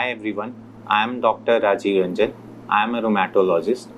Hi everyone, I am Dr. Rajiv Ranjan. I am a rheumatologist.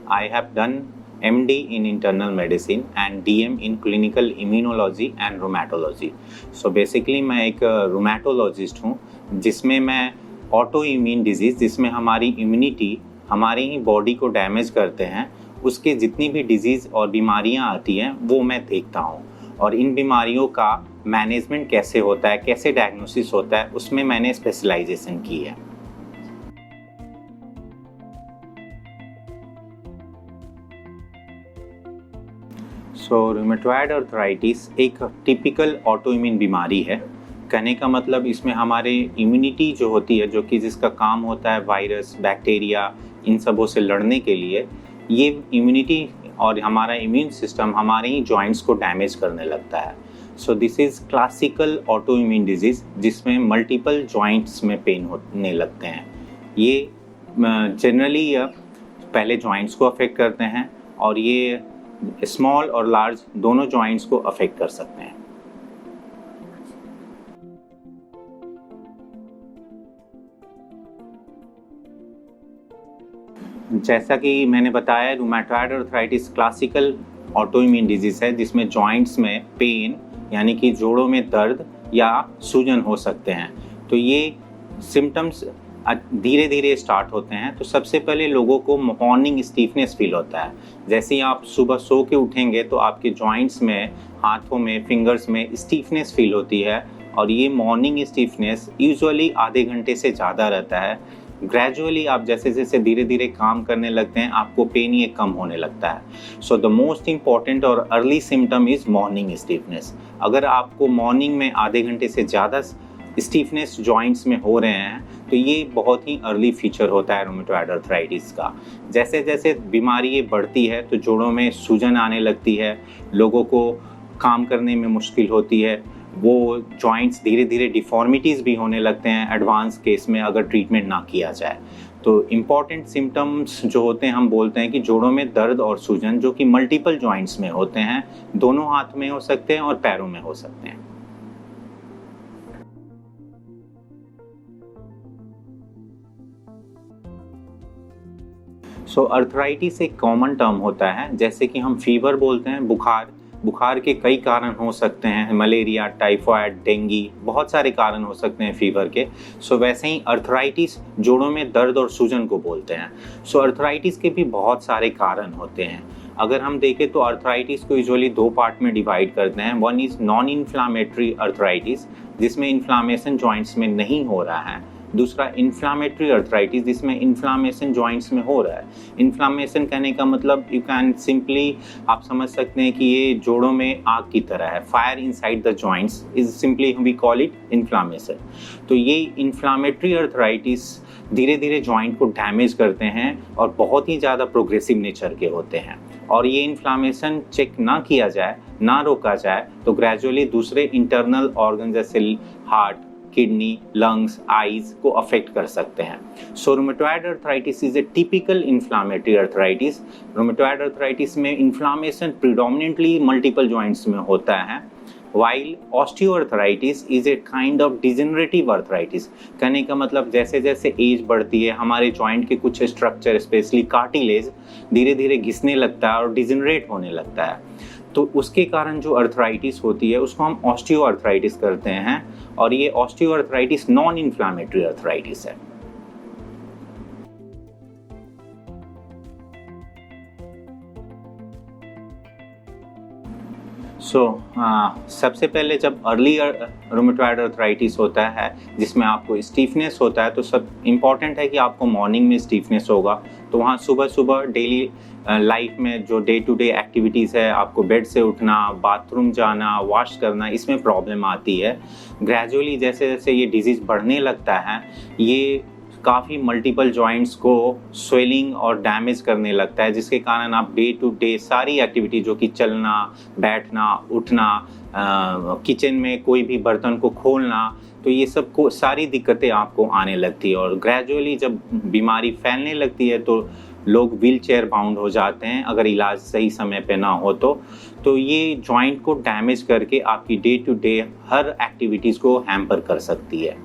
I have done MD in internal medicine and DM in clinical immunology and rheumatology. So basically मैं एक rheumatologist हूँ जिसमें मैं auto immune disease जिसमें हमारी immunity हमारी ही body को damage करते हैं उसके जितनी भी डिजीज़ और बीमारियाँ आती हैं वो मैं देखता हूँ और इन बीमारियों का मैनेजमेंट कैसे होता है, कैसे डायग्नोसिस होता है, उसमें मैंने स्पेशलाइजेशन की है। रूमेटॉइड आर्थराइटिस एक टिपिकल ऑटोइम्यून बीमारी है। कहने का मतलब इसमें हमारे इम्यूनिटी जो होती है, जो कि जिसका काम होता है वायरस, बैक्टीरिया, इन सबों से लड़ने के लिए, ये इम्यूनिटी और हमारा इम्यून सिस्टम हमारे ही जॉइंट्स को डैमेज करने लगता है। So this is classical auto immune disease जिसमें मल्टीपल जॉइंट्स में पेन होने लगते हैं। ये जनरली पहले जॉइंट्स को अफेक्ट करते हैं और ये स्मॉल और लार्ज दोनों जॉइंट्स को अफेक्ट कर सकते हैं। जैसा कि मैंने बताया, rheumatoid arthritis classical autoimmune disease है जिसमें जॉइंट्स में पेन यानी कि जोड़ों में दर्द या सूजन हो सकते हैं। तो ये सिम्टम्स धीरे धीरे स्टार्ट होते हैं। तो सबसे पहले लोगों को मॉर्निंग स्टीफनेस फील होता है। जैसे ही आप सुबह सो के उठेंगे तो आपके जॉइंट्स में, हाथों में, फिंगर्स में स्टीफनेस फील होती है और ये मॉर्निंग स्टीफनेस यूजुअली आधे घंटे से ज़्यादा रहता है। ग्रेजुअली आप जैसे जैसे धीरे धीरे काम करने लगते हैं आपको पेन ये कम होने लगता है। सो द मोस्ट इम्पॉर्टेंट और early symptom is morning stiffness. अगर आपको मॉर्निंग में आधे घंटे से ज़्यादा स्टीफनेस जॉइंट्स में हो रहे हैं तो ये बहुत ही अर्ली फीचर होता है रूमेटॉइड आर्थराइटिस का। जैसे जैसे बीमारी ये बढ़ती है तो जोड़ों में सूजन आने लगती है, लोगों को काम करने में मुश्किल होती है, वो जॉइंट्स धीरे धीरे डिफॉर्मिटीज़ भी होने लगते हैं एडवांस केस में अगर ट्रीटमेंट ना किया जाए। तो इम्पॉर्टेंट सिम्टम्स जो होते हैं, हम बोलते हैं कि जोड़ों में दर्द और सूजन जो कि मल्टीपल जॉइंट्स में होते हैं, दोनों हाथ में हो सकते हैं और पैरों में हो सकते हैं। आर्थराइटिस एक कॉमन टर्म होता है। जैसे कि हम फीवर बोलते हैं, बुखार के कई कारण हो सकते हैं, मलेरिया, टाइफाइड, डेंगू, बहुत सारे कारण हो सकते हैं फीवर के। वैसे ही आर्थराइटिस जोड़ों में दर्द और सूजन को बोलते हैं। आर्थराइटिस के भी बहुत सारे कारण होते हैं। अगर हम देखें तो आर्थराइटिस को यूजुअली दो पार्ट में डिवाइड करते हैं। One is non inflammatory arthritis जिसमें इन्फ्लामेशन जॉइंट्स में नहीं हो रहा है। दूसरा इन्फ्लामेटरी आर्थराइटिस जिसमें इन्फ्लामेशन जॉइंट्स में हो रहा है। इन्फ्लामेशन कहने का मतलब यू कैन सिंपली आप समझ सकते हैं कि ये जोड़ों में आग की तरह है। Fire inside the joints is simply we call it inflammation. तो ये इन्फ्लामेटरी आर्थराइटिस धीरे धीरे जॉइंट को डैमेज करते हैं और बहुत ही ज़्यादा प्रोग्रेसिव नेचर के होते हैं। और ये इन्फ्लामेशन चेक ना किया जाए, ना रोका जाए तो ग्रेजुअली दूसरे इंटरनल ऑर्गन जैसे हार्ट, किडनी, लंग्स, आईज को अफेक्ट कर सकते हैं। Rheumatoid arthritis is a typical inflammatory arthritis. Rheumatoid arthritis में इन्फ्लामेशन प्रिडोमिनेंटली मल्टीपल जॉइंट्स में होता है, while osteoarthritis is a kind of degenerative arthritis. कहने का मतलब जैसे जैसे एज बढ़ती है हमारे जॉइंट के कुछ स्ट्रक्चर स्पेशली कार्टिलेज धीरे धीरे घिसने लगता है और डिजेनरेट होने लगता है। तो उसके कारण जो आर्थराइटिस होती है उसको हम ऑस्टियोआर्थराइटिस करते हैं और ये ऑस्टियोआर्थराइटिस नॉन इन्फ्लामेटरी आर्थराइटिस है। सबसे पहले जब अर्ली रूमेटॉइड आर्थराइटिस होता है जिसमें आपको स्टीफनेस होता है तो सब इम्पॉर्टेंट है कि आपको मॉर्निंग में स्टीफनेस होगा। तो वहाँ सुबह सुबह डेली लाइफ में जो डे टू डे एक्टिविटीज़ है, आपको बेड से उठना, बाथरूम जाना, वॉश करना, इसमें प्रॉब्लम आती है। ग्रेजुअली जैसे जैसे ये डिजीज़ बढ़ने लगता है ये काफ़ी मल्टीपल जॉइंट्स को स्वेलिंग और डैमेज करने लगता है, जिसके कारण आप डे टू डे सारी एक्टिविटी जो कि चलना, बैठना, उठना, किचन में कोई भी बर्तन को खोलना, तो ये सब को सारी दिक्कतें आपको आने लगती है। और ग्रेजुअली जब बीमारी फैलने लगती है तो लोग व्हील चेयर बाउंड हो जाते हैं अगर इलाज सही समय पे ना हो तो ये जॉइंट को डैमेज करके आपकी डे टू डे हर एक्टिविटीज़ को हैम्पर कर सकती है।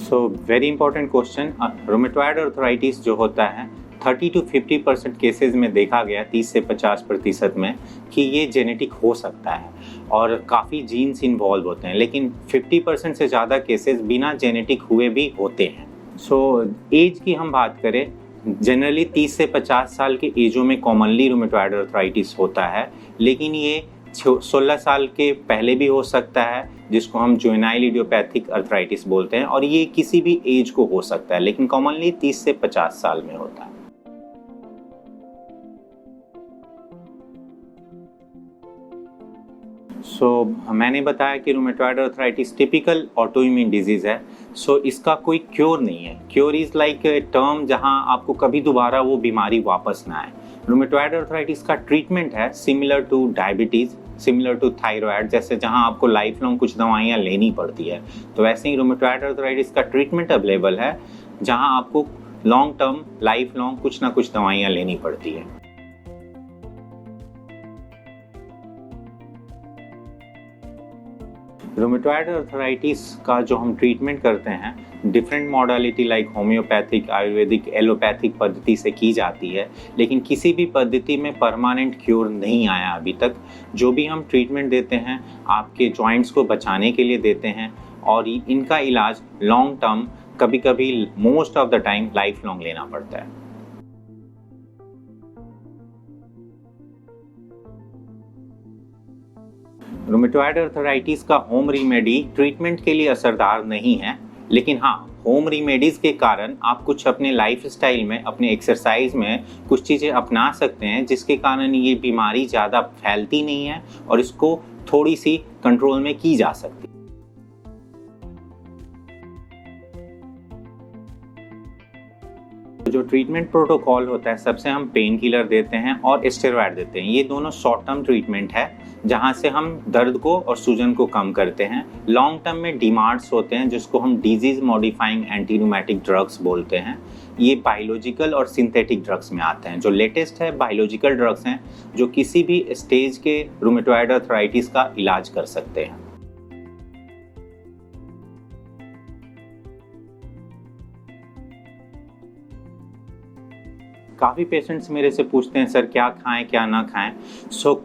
So very important question. Rheumatoid arthritis जो होता है 30 to 50% केसेस में देखा गया, 30 से 50% में, कि ये जेनेटिक हो सकता है और काफ़ी जीन्स इन्वॉल्व होते हैं, लेकिन 50% से ज़्यादा केसेस बिना जेनेटिक हुए भी होते हैं। सो एज की हम बात करें, जनरली 30 से 50 साल के एजों में कॉमनली रोमेटॉइड आर्थराइटिस होता है, लेकिन ये 16 साल के पहले भी हो सकता है, जिसको हम जुवेनाइल इडियोपैथिक आर्थराइटिस बोलते हैं, और ये किसी भी एज को हो सकता है, लेकिन कॉमनली 30 से 50 साल में होता है। मैंने बताया कि rheumatoid arthritis typical autoimmune disease है। इसका कोई क्योर नहीं है। Cure is like a term जहां आपको कभी दोबारा वो बीमारी वापस ना आए। रूमेटॉइड आर्थराइटिस का ट्रीटमेंट है similar to diabetes, similar to thyroid, जैसे जहां आपको लाइफ लॉन्ग कुछ दवाइयां लेनी पड़ती है, तो वैसे ही रूमेटॉइड आर्थराइटिस का ट्रीटमेंट अवेलेबल है जहां आपको लॉन्ग टर्म, लाइफ लॉन्ग कुछ ना कुछ दवाइयां लेनी पड़ती है। रूमेटॉइड आर्थराइटिस का जो हम ट्रीटमेंट करते हैं different modality like homeopathic, Ayurvedic, allopathic पद्धति से की जाती है, लेकिन किसी भी पद्धति में परमानेंट क्योर नहीं आया अभी तक। जो भी हम ट्रीटमेंट देते हैं आपके जॉइंट्स को बचाने के लिए देते हैं, और इनका इलाज लॉन्ग टर्म, कभी कभी most of the time life long लेना पड़ता है। रूमेटॉइड आर्थराइटिस का होम रेमेडी ट्रीटमेंट के लिए असरदार नहीं है, लेकिन हाँ, होम रेमेडीज के कारण आप कुछ अपने लाइफस्टाइल में, अपने एक्सरसाइज में कुछ चीज़ें अपना सकते हैं, जिसके कारण ये बीमारी ज़्यादा फैलती नहीं है और इसको थोड़ी सी कंट्रोल में की जा सकती है। जो ट्रीटमेंट प्रोटोकॉल होता है, सबसे हम पेन किलर देते हैं और स्टेरॉइड देते हैं। ये दोनों शॉर्ट टर्म ट्रीटमेंट है जहां से हम दर्द को और सूजन को कम करते हैं। लॉन्ग टर्म में डीमार्ट्स होते हैं जिसको हम disease modifying anti rheumatic drugs बोलते हैं। ये बायोलॉजिकल और सिंथेटिक ड्रग्स में आते हैं। जो लेटेस्ट है बायोलॉजिकल ड्रग्स हैं जो किसी भी स्टेज के रूमेटॉइड आर्थराइटिस का इलाज कर सकते हैं। काफ़ी पेशेंट्स मेरे से पूछते हैं सर क्या खाएं क्या ना खाएं।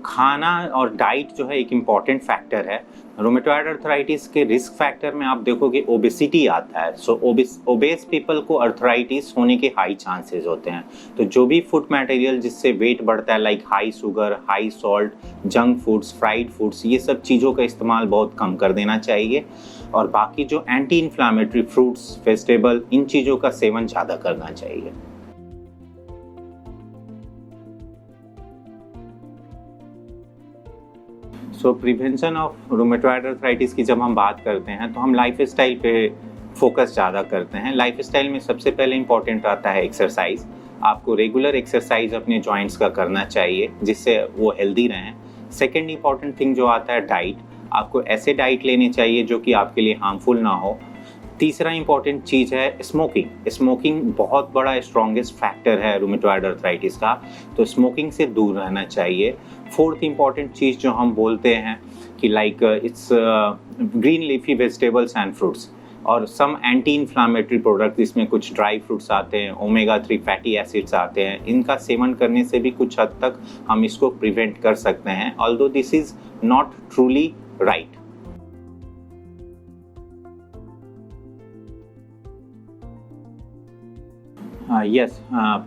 खाना और डाइट जो है एक इम्पॉर्टेंट फैक्टर है। रूमेटॉइड आर्थराइटिस के रिस्क फैक्टर में आप देखोगे ओबेसिटी आता है। ओबेस पीपल को आर्थराइटिस होने के हाई चांसेस होते हैं। तो जो भी फूड मटेरियल जिससे वेट बढ़ता है like high sugar, high salt, junk foods, fried foods, ये सब चीज़ों का इस्तेमाल बहुत कम कर देना चाहिए। और बाकी जो एंटी इन्फ्लामेटरी फ्रूट्स, वेजिटेबल, इन चीज़ों का सेवन ज़्यादा करना चाहिए। प्रिवेंशन ऑफ रूमेटॉइड आर्थराइटिस की जब हम बात करते हैं तो हम लाइफस्टाइल पे फोकस ज़्यादा करते हैं। लाइफस्टाइल में सबसे पहले इम्पॉर्टेंट आता है एक्सरसाइज। आपको रेगुलर एक्सरसाइज अपने जॉइंट्स का करना चाहिए जिससे वो हेल्दी रहें। सेकेंड इम्पॉर्टेंट थिंग जो आता है डाइट। आपको ऐसे डाइट लेने चाहिए जो कि आपके लिए हार्मफुल ना हो। तीसरा इंपॉर्टेंट चीज़ है स्मोकिंग। स्मोकिंग बहुत बड़ा स्ट्रॉन्गेस्ट फैक्टर है रूमेटॉइड आर्थराइटिस का, तो स्मोकिंग से दूर रहना चाहिए। फोर्थ इंपॉर्टेंट चीज़ जो हम बोलते हैं कि like it's green leafy vegetables and fruits और सम एंटी इन्फ्लामेटरी प्रोडक्ट, जिसमें कुछ ड्राई फ्रूट्स आते हैं, ओमेगा 3 फैटी एसिड्स आते हैं। इनका सेवन करने से भी कुछ हद तक हम इसको प्रिवेंट कर सकते हैं, although this is not truly right. Yes,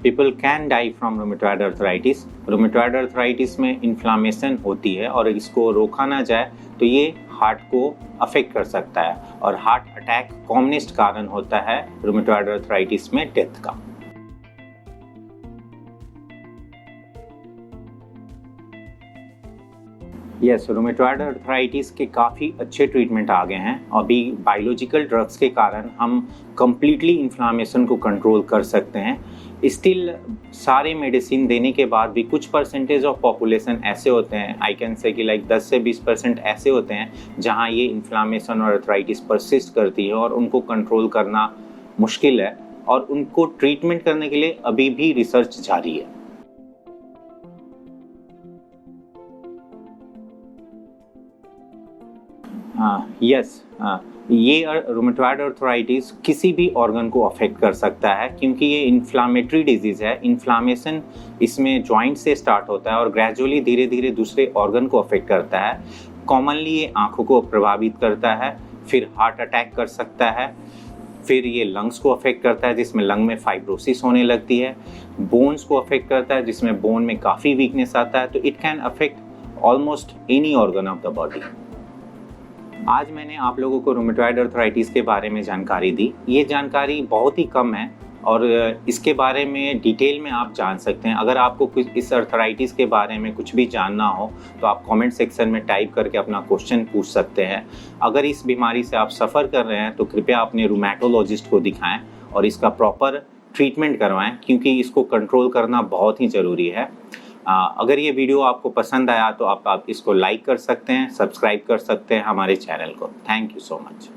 people can die from rheumatoid arthritis. Rheumatoid arthritis में इन्फ्लामेशन होती है और इसको रोका ना जाए तो ये हार्ट को अफेक्ट कर सकता है, और हार्ट अटैक कॉमनेस्ट कारण होता है rheumatoid arthritis में डेथ का। यस, रूमेटॉइड आर्थराइटिस के काफ़ी अच्छे ट्रीटमेंट आ गए हैं। अभी बायोलॉजिकल ड्रग्स के कारण हम कम्प्लीटली इन्फ्लामेशन को कंट्रोल कर सकते हैं। स्टिल सारे मेडिसिन देने के बाद भी कुछ परसेंटेज ऑफ पॉपुलेशन ऐसे होते हैं, आई कैन से कि लाइक 10 से 20% ऐसे होते हैं जहां ये इन्फ्लामेशन और आर्थराइटिस परसिस्ट करती है और उनको कंट्रोल करना मुश्किल है, और उनको ट्रीटमेंट करने के लिए अभी भी रिसर्च जारी है। Yes, ये रूमेटॉइड आर्थराइटिस किसी भी ऑर्गन को अफेक्ट कर सकता है, क्योंकि ये इन्फ्लामेटरी डिजीज़ है। इन्फ्लामेशन इसमें जॉइंट से स्टार्ट होता है और ग्रेजुअली धीरे धीरे दूसरे ऑर्गन को अफेक्ट करता है। कॉमनली ये आँखों को प्रभावित करता है, फिर हार्ट अटैक कर सकता है, फिर ये लंग्स को अफेक्ट करता है जिसमें लंग में फाइब्रोसिस होने लगती है, बोन्स को अफेक्ट करता है जिसमें बोन में काफ़ी वीकनेस आता है। तो it can affect almost any organ of the body. आज मैंने आप लोगों को रूमेटॉइड आर्थराइटिस के बारे में जानकारी दी। ये जानकारी बहुत ही कम है और इसके बारे में डिटेल में आप जान सकते हैं। अगर आपको कुछ इस आर्थराइटिस के बारे में कुछ भी जानना हो तो आप कमेंट सेक्शन में टाइप करके अपना क्वेश्चन पूछ सकते हैं। अगर इस बीमारी से आप सफ़र कर रहे हैं तो कृपया अपने रूमेटोलॉजिस्ट को दिखाएं और इसका प्रॉपर ट्रीटमेंट करवाएं, क्योंकि इसको कंट्रोल करना बहुत ही ज़रूरी है। अगर ये वीडियो आपको पसंद आया तो आप इसको लाइक कर सकते हैं, सब्सक्राइब कर सकते हैं हमारे चैनल को। Thank you so much.